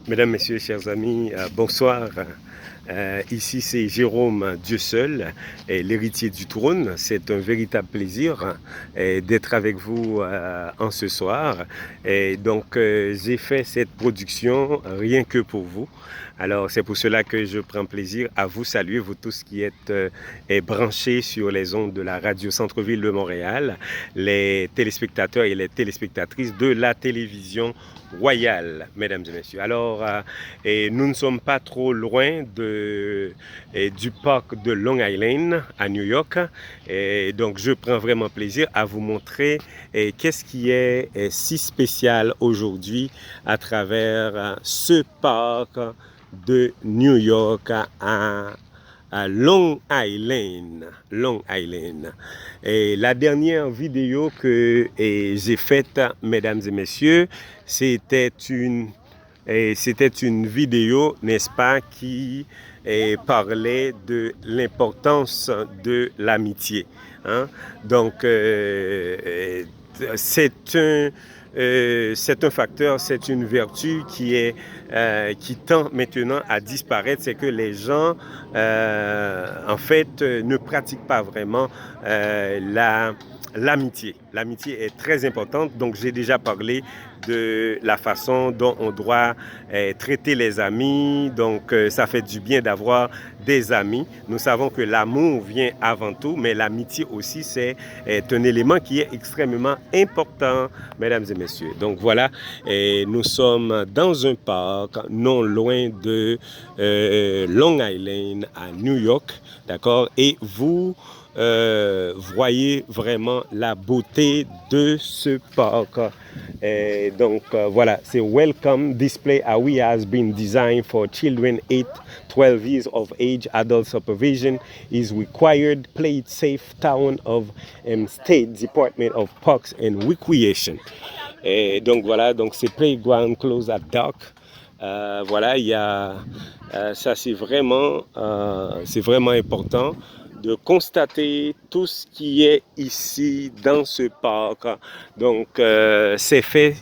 Mesdames, Messieurs, chers amis, bonsoir. Ici, c'est Jérôme Dieu seul, l'héritier du trône. C'est un véritable plaisir d'être avec vous en ce soir. Et donc, j'ai fait cette production rien que pour vous. Alors, c'est pour cela que je prends plaisir à vous saluer, vous tous qui êtes branchés sur les ondes de la radio Centre-Ville de Montréal, les téléspectateurs et les téléspectatrices de la télévision royale, mesdames et messieurs. Alors, nous ne sommes pas trop loin du parc de Long Island à New York. Et donc, je prends vraiment plaisir à vous montrer qu'est-ce qui est si spécial aujourd'hui à travers ce parc de New York à Long Island. Long Island. Et la dernière vidéo que j'ai faite, mesdames et messieurs, c'était une vidéo, n'est-ce pas, qui parlait de l'importance de l'amitié. Hein? Donc, c'est un facteur, c'est une vertu qui tend maintenant à disparaître. C'est que les gens, en fait, ne pratiquent pas vraiment l'amitié. L'amitié est très importante. Donc, j'ai déjà parlé de la façon dont on doit traiter les amis. Donc, ça fait du bien d'avoir des amis. Nous savons que l'amour vient avant tout, mais l'amitié aussi, c'est un élément qui est extrêmement important, mesdames et messieurs. Donc, voilà, nous sommes dans un parc non loin de Long Island à New York, d'accord? Et vous voyez vraiment la beauté de ce parc. Et donc voilà, c'est Welcome Display Awi has been designed for children 8-12 years of age. Adult supervision is required. Play it safe. Town of State Department of Parks and Recreation. Et donc voilà, donc c'est Playground Close at Dark. Voilà, il y a ça, c'est vraiment important de constater tout ce qui est ici dans ce parc. Donc, c'est fait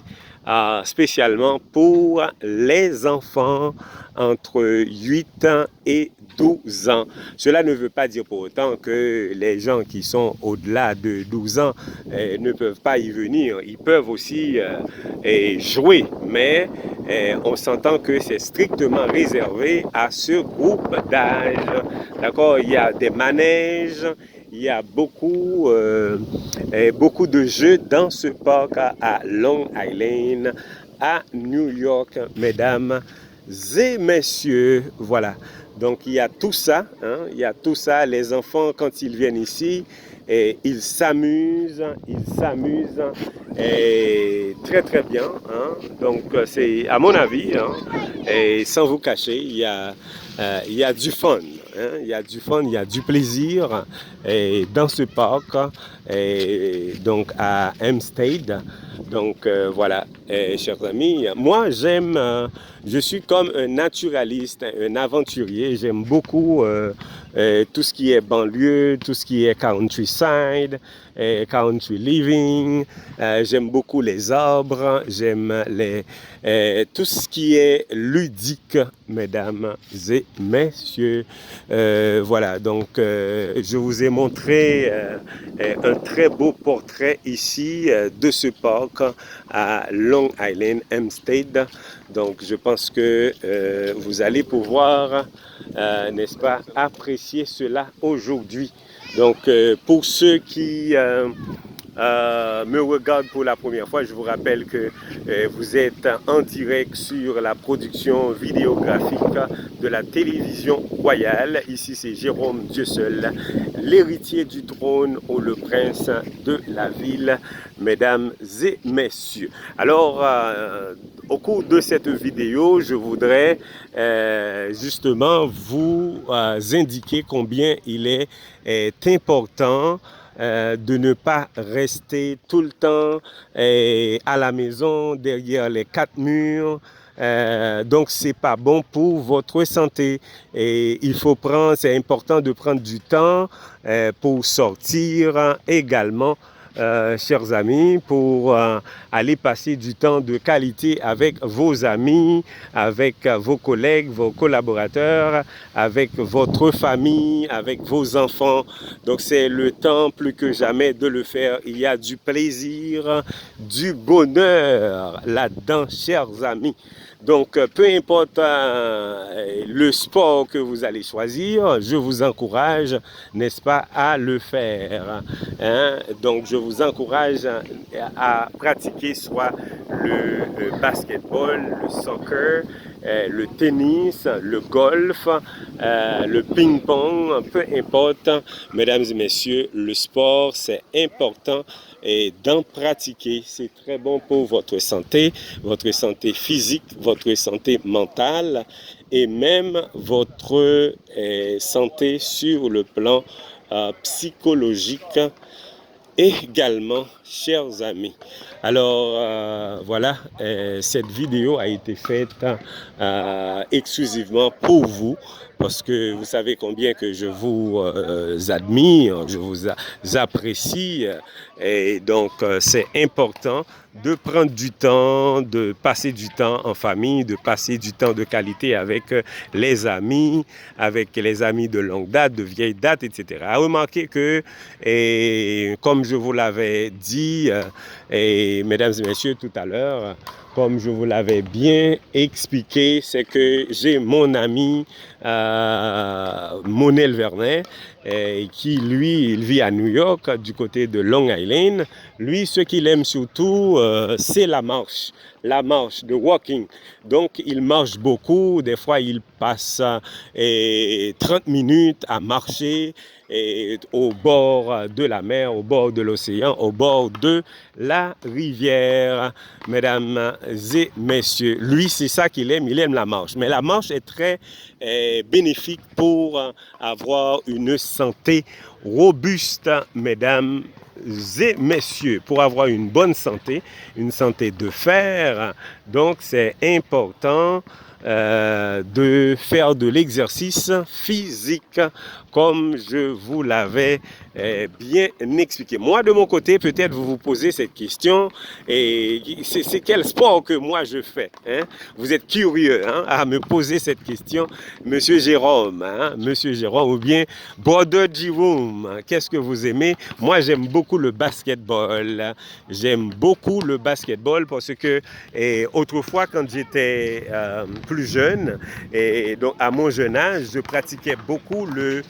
spécialement pour les enfants entre 8 ans et 12 ans. Cela ne veut pas dire pour autant que les gens qui sont au-delà de 12 ans ne peuvent pas y venir. Ils peuvent aussi jouer, mais on s'entend que c'est strictement réservé à ce groupe d'âge. D'accord? Il y a des manèges, il y a beaucoup de jeux dans ce parc à Long Island, à New York, mesdames et messieurs. Voilà. Donc, il y a tout ça. Hein? Il y a tout ça. Les enfants, quand ils viennent ici, ils s'amusent très très bien. Hein? Donc, c'est à mon avis, hein, et sans vous cacher, il y a du fun. Hein? Il y a du fun, il y a du plaisir dans ce parc, donc à Hempstead. Donc voilà, chers amis, moi je suis comme un naturaliste, un aventurier. J'aime beaucoup tout ce qui est banlieue, tout ce qui est countryside, country living. J'aime beaucoup les arbres, j'aime tout ce qui est ludique, mesdames et messieurs. Voilà, donc je vous ai montré un très beau portrait ici de ce parc à Long Island, Hempstead. Donc je pense que vous allez pouvoir, n'est-ce pas, apprécier cela aujourd'hui. Donc pour ceux qui me regardent pour la première fois, je vous rappelle que vous êtes en direct sur la production vidéographique de la télévision royale. Ici, c'est Jérôme Dieu seul, l'héritier du trône ou le prince de la ville, mesdames et messieurs. Alors, au cours de cette vidéo, je voudrais justement vous indiquer combien il est important de ne pas rester tout le temps à la maison, derrière les quatre murs. Donc, c'est pas bon pour votre santé. Et c'est important de prendre du temps pour sortir également chers amis, pour aller passer du temps de qualité avec vos amis, avec vos collègues, vos collaborateurs, avec votre famille, avec vos enfants. Donc c'est le temps plus que jamais de le faire. Il y a du plaisir, du bonheur là-dedans, chers amis. Donc, peu importe le sport que vous allez choisir, je vous encourage, n'est-ce pas, à le faire. Hein? Donc, je vous encourage à pratiquer soit le basketball, le soccer, le tennis, le golf, le ping-pong, peu importe. Mesdames et messieurs, le sport, c'est important et d'en pratiquer. C'est très bon pour votre santé physique, votre santé mentale et même votre santé sur le plan psychologique également, chers amis. Alors voilà, cette vidéo a été faite exclusivement pour vous parce que vous savez combien que je vous admire, je vous apprécie et donc c'est important de prendre du temps, de passer du temps en famille, de passer du temps de qualité avec les amis de longue date, de vieille date, etc. Remarquez que, et comme je vous l'avais dit, et mesdames et messieurs, tout à l'heure, comme je vous l'avais bien expliqué, c'est que j'ai mon ami Monel Vernet, qui lui, il vit à New York, du côté de Long Island. Lui, ce qu'il aime surtout, c'est la marche, de walking. Donc, il marche beaucoup. Des fois, il passe 30 minutes à marcher au bord de la mer, au bord de l'océan, au bord de la rivière. Mesdames et messieurs, lui, c'est ça qu'il aime. Il aime la marche. Mais la marche est très bénéfique pour avoir une santé robuste, mesdames et messieurs, pour avoir une bonne santé, une santé de fer. Donc, c'est important de faire de l'exercice physique comme je vous l'avais bien expliqué. Moi, de mon côté, peut-être vous vous posez cette question, et c'est quel sport que moi je fais, hein? Vous êtes curieux à me poser cette question, Monsieur Jérôme, Monsieur Jérôme, ou bien Brother Jérôme, qu'est-ce que vous aimez? Moi, j'aime beaucoup le basketball. J'aime beaucoup le basketball parce que autrefois, quand j'étais plus jeune, et donc à mon jeune âge, je pratiquais beaucoup le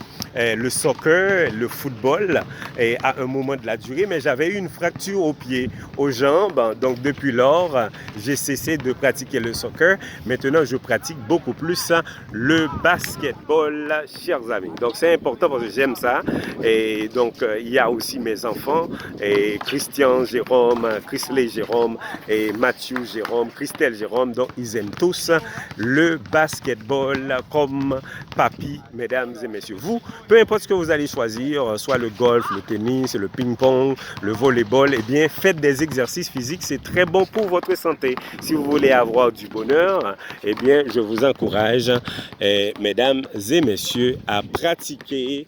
soccer, le football, et à un moment de la durée, mais j'avais eu une fracture au pied, aux jambes. Donc depuis lors, j'ai cessé de pratiquer le soccer. Maintenant, je pratique beaucoup plus le basketball, chers amis. Donc c'est important parce que j'aime ça. Et donc il y a aussi mes enfants, et Christian Jérôme, Chrisley Jérôme, et Mathieu Jérôme, Christelle Jérôme. Donc ils aiment tous le basketball comme papy, mesdames et messieurs. Vous, peu importe ce que vous allez choisir, soit le golf, le tennis, le ping-pong, le volleyball, eh bien, faites des exercices physiques, c'est très bon pour votre santé. Si vous voulez avoir du bonheur, eh bien, je vous encourage, mesdames et messieurs, à pratiquer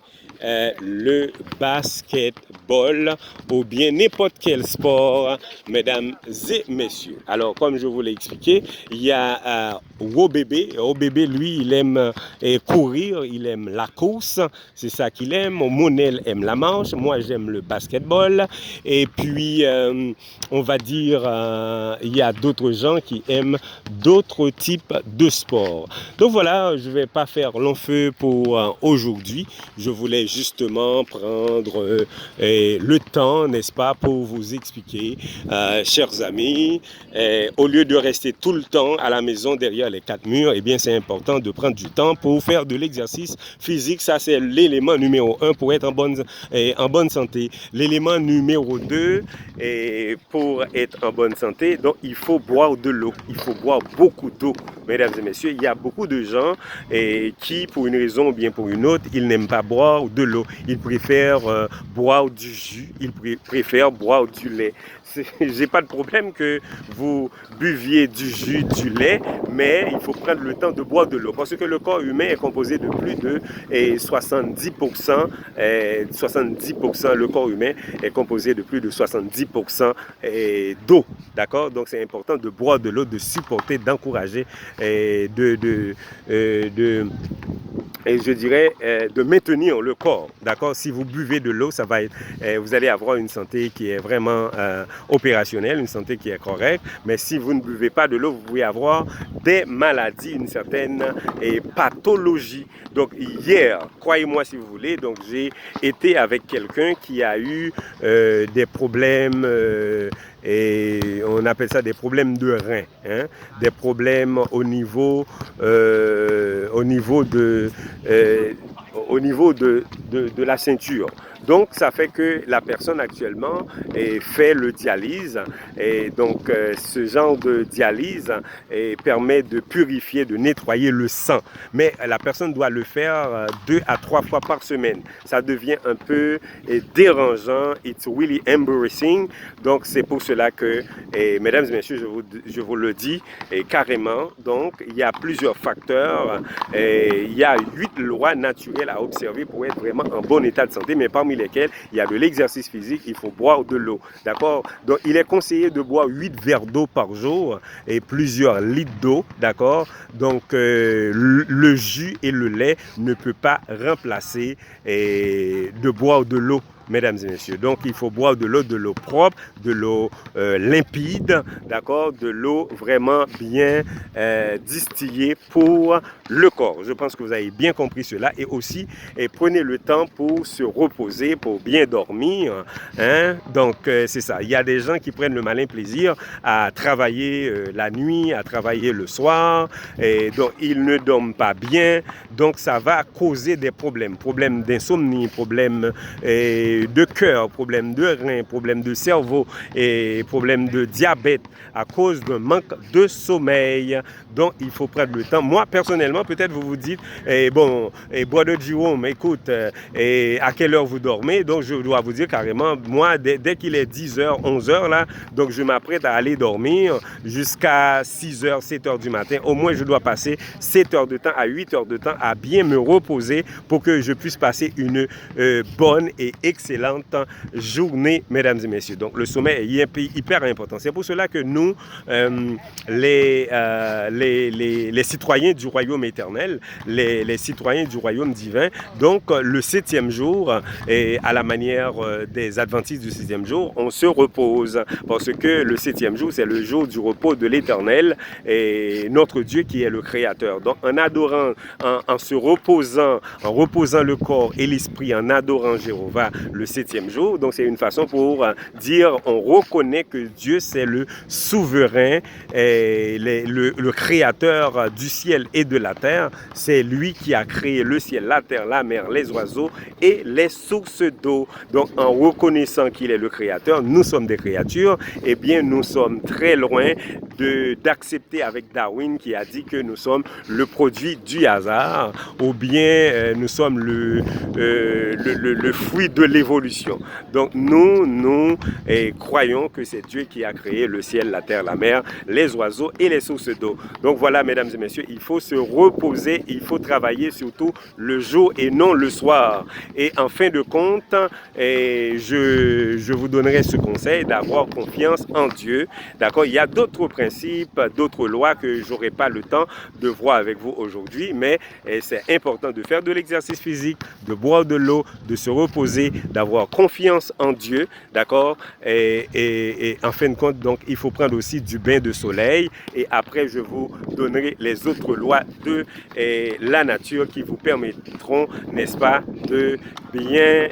le basketball ou bien n'importe quel sport, mesdames et messieurs. Alors, comme je vous l'ai expliqué, il y a Wobébé. Wobébé, lui, il aime courir, il aime la course, c'est ça qu'il aime. Monel aime la marche, moi j'aime le basketball. Et puis, on va dire, il y a d'autres gens qui aiment d'autres types de sports. Donc voilà, je ne vais pas faire long feu pour aujourd'hui. Je voulais justement prendre le temps, n'est-ce pas, pour vous expliquer, chers amis, au lieu de rester tout le temps à la maison derrière les quatre murs, eh bien c'est important de prendre du temps pour faire de l'exercice physique. Ça, c'est l'élément numéro 1 pour être en bonne santé. L'élément numéro 2, pour être en bonne santé, donc il faut boire de l'eau. Il faut boire beaucoup d'eau, mesdames et messieurs. Il y a beaucoup de gens qui, pour une raison ou bien pour une autre, ils n'aiment pas boire de l'eau. Ils préfèrent boire du jus, ils préfèrent boire du lait. j'ai pas de problème que vous buviez du jus, du lait, mais il faut prendre le temps de boire de l'eau parce que le corps humain est composé de plus de 70%, le corps humain est composé de plus de 70% d'eau, d'accord? Donc c'est important de boire de l'eau, de supporter, d'encourager, et je dirais de maintenir le corps, d'accord? Si vous buvez de l'eau, ça va être, vous allez avoir une santé qui est vraiment opérationnelle, une santé qui est correcte. Mais si vous ne buvez pas de l'eau, vous pouvez avoir des maladies, une certaine pathologie. Donc hier, croyez-moi si vous voulez, donc j'ai été avec quelqu'un qui a eu des problèmes. Et on appelle ça des problèmes de rein, hein? Des problèmes au niveau de la ceinture. Donc, ça fait que la personne actuellement fait le dialyse. Et donc, ce genre de dialyse permet de purifier, de nettoyer le sang. Mais la personne doit le faire 2 à 3 fois par semaine. Ça devient un peu dérangeant. It's really embarrassing. Donc, c'est pour cela que, mesdames et messieurs, je vous le dis carrément. Donc, il y a plusieurs facteurs. Il y a 8 lois naturelles à observer pour être vraiment en bon état de santé. Mais parmi lesquels il y a de l'exercice physique, il faut boire de l'eau, d'accord? Donc il est conseillé de boire 8 verres d'eau par jour et plusieurs litres d'eau, d'accord? Donc le jus et le lait ne peut pas remplacer de boire de l'eau, mesdames et messieurs. Donc il faut boire de l'eau propre, de l'eau limpide, d'accord, de l'eau vraiment bien distillée pour le corps. Je pense que vous avez bien compris cela. Et aussi, prenez le temps pour se reposer, pour bien dormir, hein? Donc c'est ça. Il y a des gens qui prennent le malin plaisir à travailler la nuit, à travailler le soir, et donc ils ne dorment pas bien. Donc ça va causer des problèmes d'insomnie, problèmes de cœur, problèmes de reins, problèmes de cerveau et problèmes de diabète à cause d'un manque de sommeil. Donc il faut prendre le temps. Moi personnellement, peut-être vous vous dites, Brother Jerome, écoute, à quelle heure vous dormez? Donc je dois vous dire carrément, moi dès qu'il est 10h, 11h là, donc je m'apprête à aller dormir jusqu'à 6h, 7h du matin. Au moins je dois passer 7 heures de temps à 8 heures de temps à bien me reposer pour que je puisse passer une bonne et excellente journée, mesdames et messieurs. Donc le sommeil est hyper important. C'est pour cela que nous, les citoyens du royaume éternel, les citoyens du royaume divin, donc le 7e jour, et à la manière des adventistes du 6e jour, on se repose parce que le 7e jour, c'est le jour du repos de l'éternel et notre Dieu qui est le créateur. Donc en adorant, en se reposant, en reposant le corps et l'esprit, en adorant Jéhovah le 7e jour, donc c'est une façon pour dire, on reconnaît que Dieu c'est le souverain, le créateur du ciel et de la terre. C'est lui qui a créé le ciel, la terre, la mer, les oiseaux et les sources d'eau. Donc en reconnaissant qu'il est le créateur, nous sommes des créatures, eh bien nous sommes très loin d'accepter avec Darwin qui a dit que nous sommes le produit du hasard ou bien nous sommes le fruit de l'évolution. Donc nous croyons que c'est Dieu qui a créé le ciel, la terre, la mer, les oiseaux et les sources d'eau. Donc voilà, mesdames et messieurs, il faut se reposer, il faut travailler surtout le jour et non le soir. Et en fin de compte, je vous donnerai ce conseil d'avoir confiance en Dieu. D'accord? Il y a d'autres principes, d'autres lois que je n'aurai pas le temps de voir avec vous aujourd'hui, mais c'est important de faire de l'exercice physique, de boire de l'eau, de se reposer, d'avoir confiance en Dieu, d'accord? Et en fin de compte, donc, il faut prendre aussi du bain de soleil. Et après, je vous donnerai les autres lois de la nature qui vous permettront, n'est-ce pas, de bien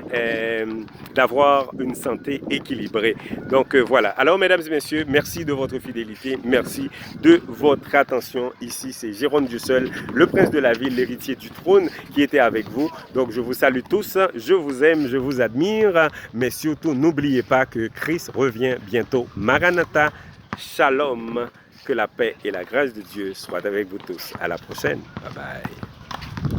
d'avoir une santé équilibrée. Donc voilà. Alors, mesdames et messieurs, merci de votre fidélité, merci de votre attention. Ici, c'est Jérôme Dussel, le prince de la ville, l'héritier du trône, qui était avec vous. Donc, je vous salue tous, je vous aime, je vous admire, mais surtout, n'oubliez pas que Christ revient bientôt. Maranatha, Shalom, que la paix et la grâce de Dieu soient avec vous tous. À la prochaine. Bye bye.